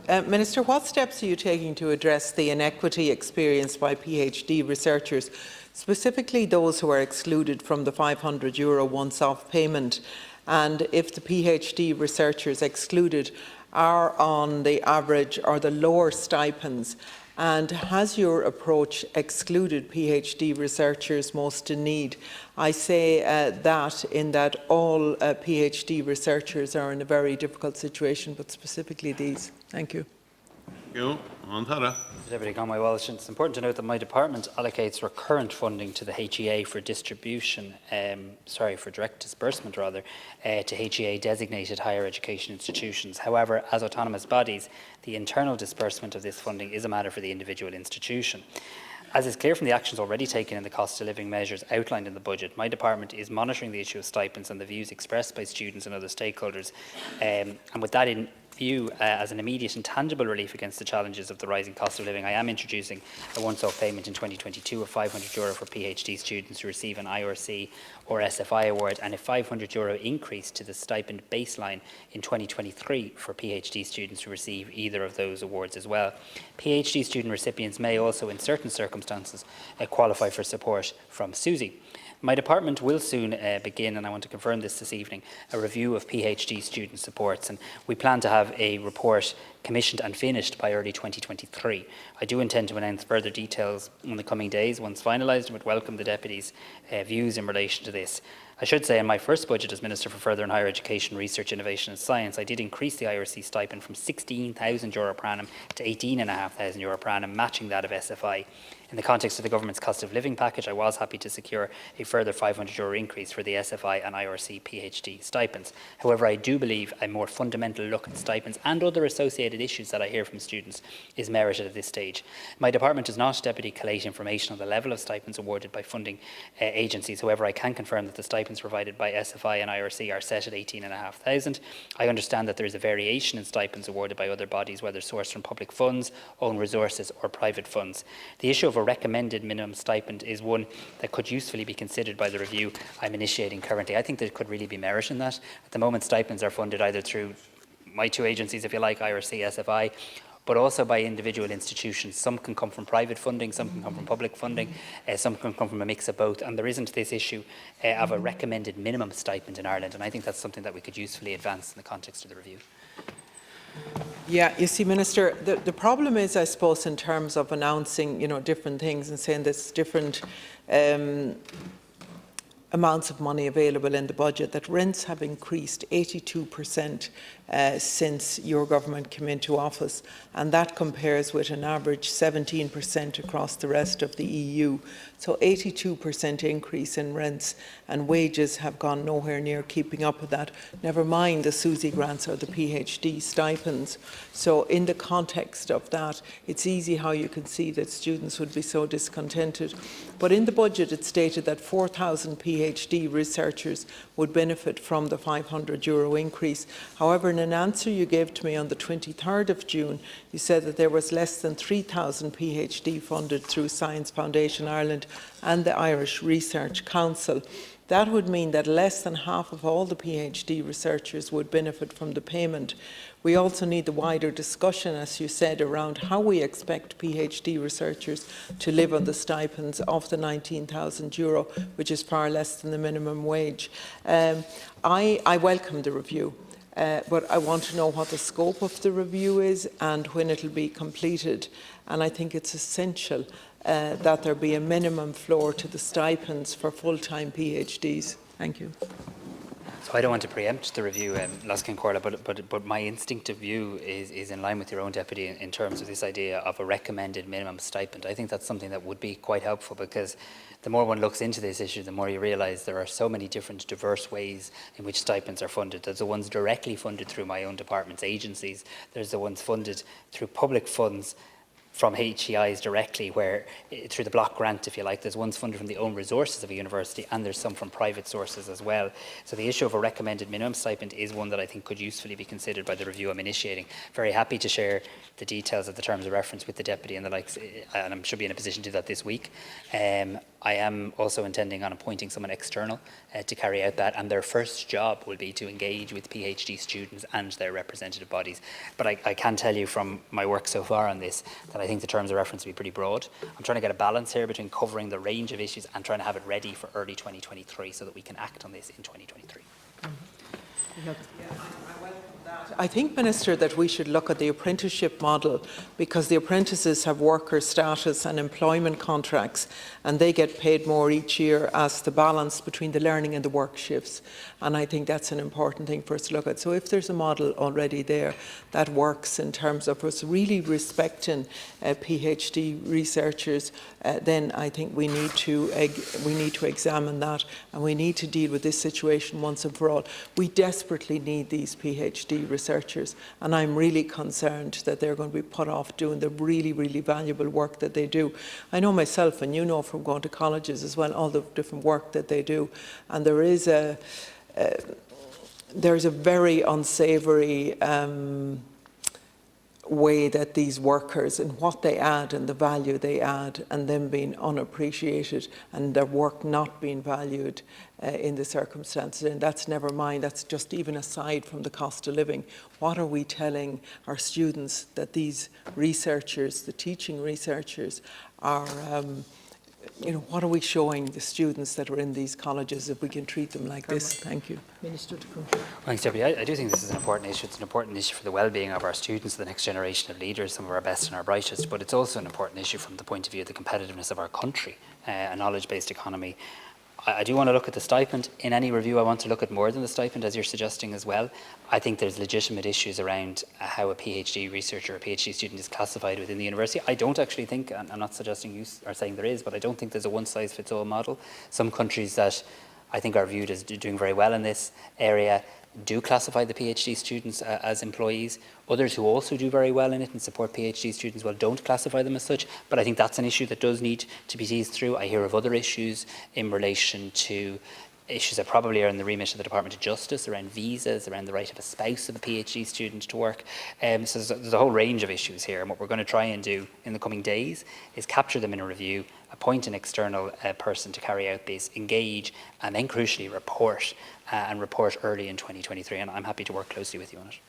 Minister, what steps are you taking to address the inequity experienced by PhD researchers, specifically those who are excluded from the €500 once-off payment? And if the PhD researchers excluded are on the average or the lower stipends, and has your approach excluded PhD researchers most in need? I say that in that all PhD researchers are in a very difficult situation, but specifically these. Thank you. Thank you. Deputy Conway Walsh, it's important to note that my department allocates recurrent funding to the HEA for for direct disbursement to HEA designated higher education institutions. However, as autonomous bodies, the internal disbursement of this funding is a matter for the individual institution. As is clear from the actions already taken in the cost of living measures outlined in the budget, my department is monitoring the issue of stipends and the views expressed by students and other stakeholders. And with that in view, as an immediate and tangible relief against the challenges of the rising cost of living, I am introducing a once-off payment in 2022 of €500 for PhD students who receive an IRC or SFI award, and a €500 increase to the stipend baseline in 2023 for PhD students who receive either of those awards as well. PhD student recipients may also, in certain circumstances, qualify for support from SUSI. My department will soon begin, and I want to confirm this evening, a review of PhD student supports, and we plan to have a report commissioned and finished by early 2023. I do intend to announce further details in the coming days once finalised, and would welcome the Deputy's views in relation to this. I should say in my first budget as Minister for Further and Higher Education, Research, Innovation and Science, I did increase the IRC stipend from €16,000 per annum to €18,500 per annum, matching that of SFI. In the context of the Government's cost of living package, I was happy to secure a further €500 increase for the SFI and IRC PhD stipends. However, I do believe a more fundamental look at stipends and other associated issues that I hear from students is merited at this stage. My department does not, Deputy, collate information on the level of stipends awarded by funding agencies. However, I can confirm that the stipends provided by SFI and IRC are set at €18,500. I understand that there is a variation in stipends awarded by other bodies, whether sourced from public funds, own resources or private funds. The issue of a recommended minimum stipend is one that could usefully be considered by the review I'm initiating currently. I think there could really be merit in that. At the moment, stipends are funded either through my two agencies, if you like, IRC, SFI, but also by individual institutions. Some can come from private funding, some can come from public funding, some can come from a mix of both, and there isn't this issue of a recommended minimum stipend in Ireland, and I think that's something that we could usefully advance in the context of the review. Yeah, you see, Minister, the problem is, I suppose, in terms of announcing, different things and saying there's different amounts of money available in the budget, that rents have increased 82% since your government came into office, and that compares with an average 17% across the rest of the EU. So 82% increase in rents, and wages have gone nowhere near keeping up with that, never mind the SUSI grants or the PhD stipends. So in the context of that, it's easy how you can see that students would be so discontented. But in the budget it stated that 4,000 PhD researchers would benefit from the €500 increase. However, in an answer you gave to me on the 23rd of June, you said that there was less than 3,000 PhD funded through Science Foundation Ireland and the Irish Research Council. That would mean that less than half of all the PhD researchers would benefit from the payment. We also need the wider discussion, as you said, around how we expect PhD researchers to live on the stipends of the €19,000, which is far less than the minimum wage. I welcome the review. But I want to know what the scope of the review is and when it will be completed. And I think it's essential that there be a minimum floor to the stipends for full-time PhDs. Thank you. So I don't want to preempt the review, Laskin Corla, but my instinctive view is in line with your own deputy in terms of this idea of a recommended minimum stipend. I think that's something that would be quite helpful, because the more one looks into this issue, the more you realise there are so many different diverse ways in which stipends are funded. There's the ones directly funded through my own department's agencies. There's the ones funded through public funds, from HEIs directly, where through the block grant, if you like, there's ones funded from the own resources of a university and there's some from private sources as well. So the issue of a recommended minimum stipend is one that I think could usefully be considered by the review I'm initiating. Very happy to share the details of the terms of reference with the Deputy and the likes, and I should be in a position to do that this week. I am also intending on appointing someone external to carry out that, and their first job will be to engage with PhD students and their representative bodies. But I can tell you from my work so far on this that I think the terms of reference will be pretty broad. I'm trying to get a balance here between covering the range of issues and trying to have it ready for early 2023 so that we can act on this in 2023. I think, Minister, that we should look at the apprenticeship model, because the apprentices have worker status and employment contracts, and they get paid more each year as the balance between the learning and the work shifts. And I think that's an important thing for us to look at. So if there's a model already there that works in terms of us really respecting PhD researchers, then I think we need to examine that, and we need to deal with this situation once and for all. We desperately need these PhD researchers, and I'm really concerned that they're going to be put off doing the really, really valuable work that they do. I know myself, and you know from going to colleges as well, all the different work that they do, and there's a very unsavoury way that these workers and what they add and the value they add, and them being unappreciated and their work not being valued in the circumstances. And that's never mind, that's just even aside from the cost of living. What are we telling our students that these researchers, the teaching researchers, are what are we showing the students that are in these colleges if we can treat them like this? Thank you. Minister to conclude. Thanks, Deputy. I do think this is an important issue. It's an important issue for the well-being of our students, the next generation of leaders, some of our best and our brightest, but it's also an important issue from the point of view of the competitiveness of our country, a knowledge-based economy. I do want to look at the stipend. In any review, I want to look at more than the stipend, as you're suggesting as well. I think there's legitimate issues around how a PhD researcher or a PhD student is classified within the university. I don't actually think, and I'm not suggesting you are saying there is, but I don't think there's a one-size-fits-all model. Some countries that I think are viewed as doing very well in this area do classify the PhD students as employees. Others who also do very well in it and support PhD students, well, don't classify them as such. But I think that's an issue that does need to be teased through. I hear of other issues in relation to issues that probably are in the remit of the Department of Justice, around visas, around the right of a spouse of a PhD student to work. So there's a whole range of issues here, and what we're going to try and do in the coming days is capture them in a review, appoint an external person to carry out this, engage, and then crucially report, and report early in 2023, and I'm happy to work closely with you on it.